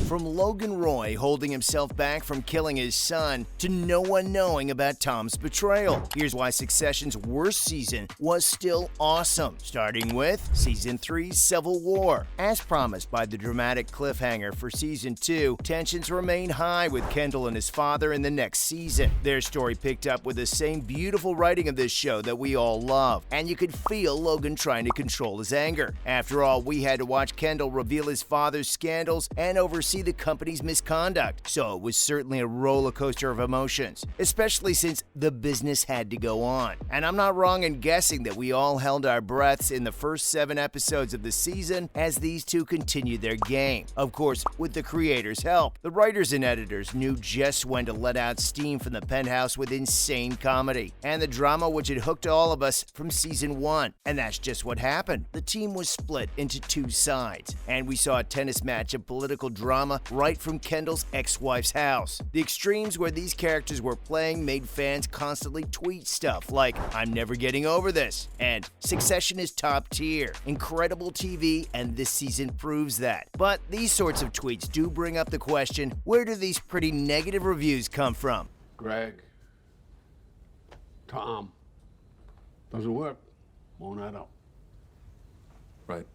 From Logan Roy holding himself back from killing his son to no one knowing about Tom's betrayal. Here's why Succession's worst season was still awesome, starting with Season 3's Civil War. As promised by the dramatic cliffhanger for Season 2, tensions remain high with Kendall and his father in the next season. Their story picked up with the same beautiful writing of this show that we all love, and you could feel Logan trying to control his anger. After all, we had to watch Kendall reveal his father's scandals and oversee the company's misconduct, so it was certainly a roller coaster of emotions, especially since the business had to go on. And I'm not wrong in guessing that we all held our breaths in the first 7 episodes of the season as these two continued their game. Of course, with the creators' help, the writers and editors knew just when to let out steam from the penthouse with insane comedy and the drama which had hooked all of us from Season 1. And that's just what happened. The team was split into 2 sides, and we saw a tennis match of political drama right from Kendall's ex-wife's house. The extremes where these characters were playing made fans constantly tweet stuff like, "I'm never getting over this," and "Succession is top tier, incredible TV, and this season proves that." But these sorts of tweets do bring up the question, where do these pretty negative reviews come from? Greg, Tom, doesn't work. Won't add up. Right.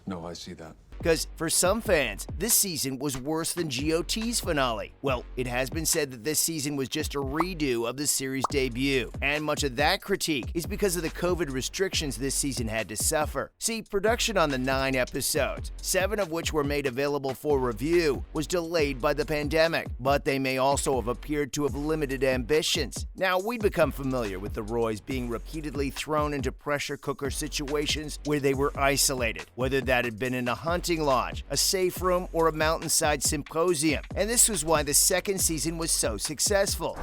No, I see that. Because for some fans, this season was worse than GOT's finale. Well, it has been said that this season was just a redo of the series' debut, and much of that critique is because of the COVID restrictions this season had to suffer. See, production on the 9 episodes, 7 of which were made available for review, was delayed by the pandemic, but they may also have appeared to have limited ambitions. Now, we'd become familiar with the Roys being repeatedly thrown into pressure cooker situations where they were isolated, whether that had been in a hunting lodge, a safe room, or a mountainside symposium. And this was why the second season was so successful.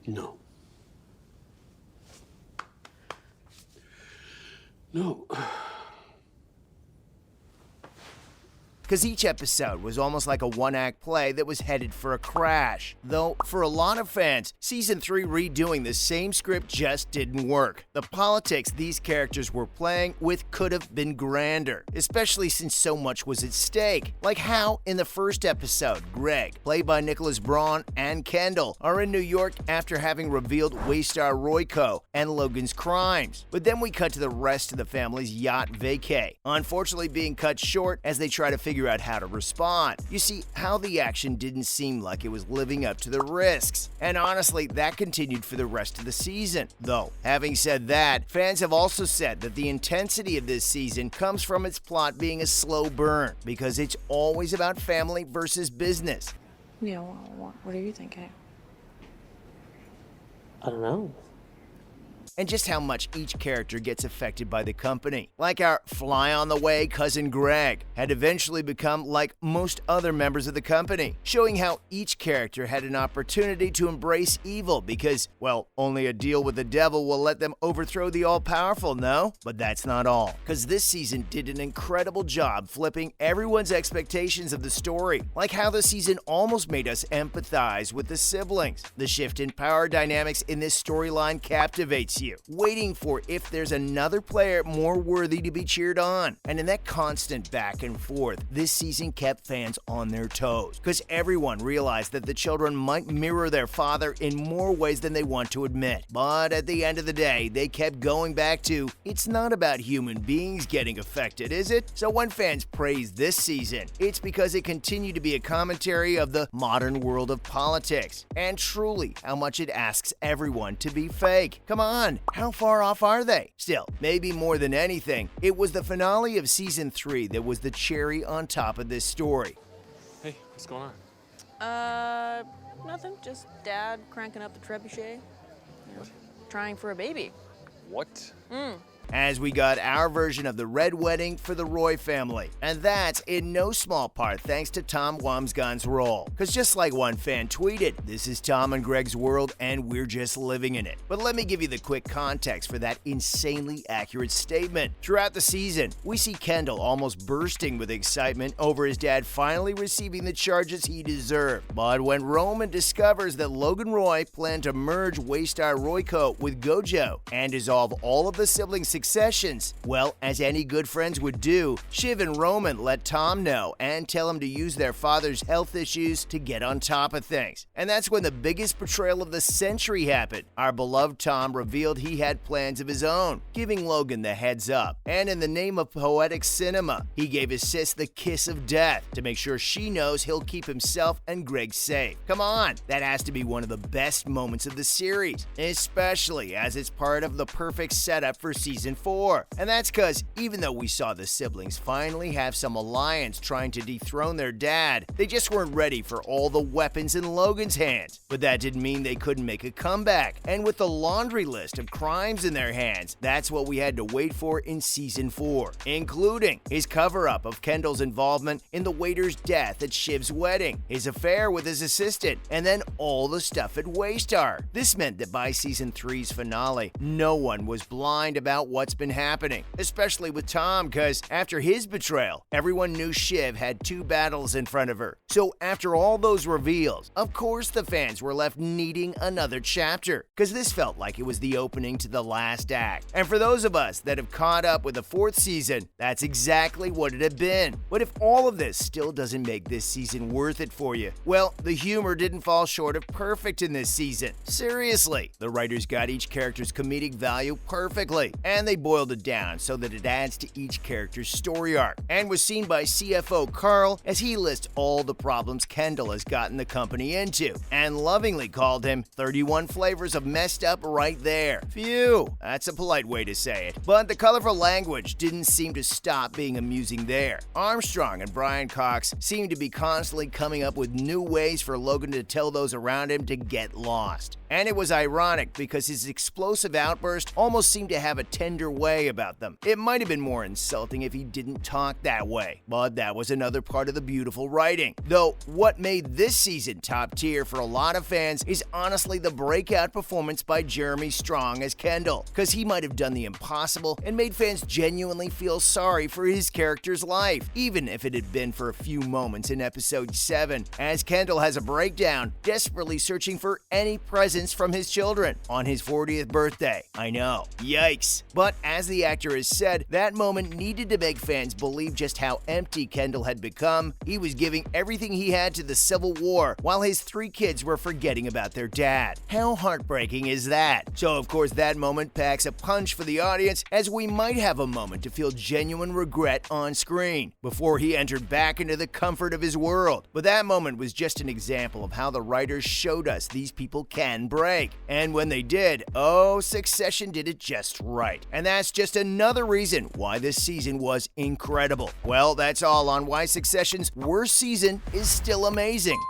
No. No. Because each episode was almost like a one-act play that was headed for a crash. Though, for a lot of fans, Season 3 redoing the same script just didn't work. The politics these characters were playing with could have been grander, especially since so much was at stake. Like how, in the first episode, Greg, played by Nicholas Braun, and Kendall are in New York after having revealed Waystar Royco and Logan's crimes. But then we cut to the rest of the family's yacht vacay, unfortunately being cut short as they try to figure out how to respond. You see, how the action didn't seem like it was living up to the risks. And honestly, that continued for the rest of the season. Though, having said that, fans have also said that the intensity of this season comes from its plot being a slow burn, because it's always about family versus business. Yeah, what are you thinking? I don't know. And just how much each character gets affected by the company. Like our fly-on-the-way cousin Greg had eventually become like most other members of the company, showing how each character had an opportunity to embrace evil because, well, only a deal with the devil will let them overthrow the all-powerful, no? But that's not all, because this season did an incredible job flipping everyone's expectations of the story, like how the season almost made us empathize with the siblings. The shift in power dynamics in this storyline captivates you, waiting for if there's another player more worthy to be cheered on. And in that constant back and forth, this season kept fans on their toes, because everyone realized that the children might mirror their father in more ways than they want to admit. But at the end of the day, they kept going back to, it's not about human beings getting affected, is it? So when fans praise this season, it's because it continued to be a commentary of the modern world of politics, and truly how much it asks everyone to be fake. Come on, how far off are they? Still, maybe more than anything, it was the finale of Season 3 that was the cherry on top of this story. Hey, what's going on? Nothing. Just Dad cranking up the trebuchet. Trying for a baby. What? As we got our version of the Red Wedding for the Roy family. And that's in no small part thanks to Tom Wamsgard's role. Because just like one fan tweeted, this is Tom and Greg's world and we're just living in it. But let me give you the quick context for that insanely accurate statement. Throughout the season, we see Kendall almost bursting with excitement over his dad finally receiving the charges he deserved. But when Roman discovers that Logan Roy planned to merge Waystar Royco with Gojo and dissolve all of the sibling Successions? Well, as any good friends would do, Shiv and Roman let Tom know and tell him to use their father's health issues to get on top of things. And that's when the biggest betrayal of the century happened. Our beloved Tom revealed he had plans of his own, giving Logan the heads up. And in the name of poetic cinema, he gave his sis the kiss of death to make sure she knows he'll keep himself and Greg safe. Come on, that has to be one of the best moments of the series, especially as it's part of the perfect setup for season 4. And that's because even though we saw the siblings finally have some alliance trying to dethrone their dad, they just weren't ready for all the weapons in Logan's hands. But that didn't mean they couldn't make a comeback. And with the laundry list of crimes in their hands, that's what we had to wait for in season 4, including his cover-up of Kendall's involvement in the waiter's death at Shiv's wedding, his affair with his assistant, and then all the stuff at Waystar. This meant that by season 3's finale, no one was blind about what's been happening, especially with Tom, because after his betrayal, everyone knew Shiv had 2 battles in front of her. So after all those reveals, of course the fans were left needing another chapter, because this felt like it was the opening to the last act. And for those of us that have caught up with the 4th season, that's exactly what it had been. But if all of this still doesn't make this season worth it for you, well, the humor didn't fall short of perfect in this season. Seriously, the writers got each character's comedic value perfectly, and they boiled it down so that it adds to each character's story arc, and was seen by CFO Carl as he lists all the problems Kendall has gotten the company into, and lovingly called him 31 flavors of messed up right there. Phew, that's a polite way to say it. But the colorful language didn't seem to stop being amusing there. Armstrong and Brian Cox seemed to be constantly coming up with new ways for Logan to tell those around him to get lost. And it was ironic because his explosive outburst almost seemed to have a tender way about them. It might have been more insulting if he didn't talk that way, but that was another part of the beautiful writing. Though, what made this season top tier for a lot of fans is honestly the breakout performance by Jeremy Strong as Kendall, because he might have done the impossible and made fans genuinely feel sorry for his character's life, even if it had been for a few moments in episode 7, as Kendall has a breakdown, desperately searching for any presents from his children on his 40th birthday. I know, yikes. But as the actor has said, that moment needed to make fans believe just how empty Kendall had become. He was giving everything he had to the Civil War while his 3 kids were forgetting about their dad. How heartbreaking is that? So of course that moment packs a punch for the audience, as we might have a moment to feel genuine regret on screen before he entered back into the comfort of his world. But that moment was just an example of how the writers showed us these people can break. And when they did, oh, Succession did it just right. And that's just another reason why this season was incredible. Well, that's all on why Succession's worst season is still amazing.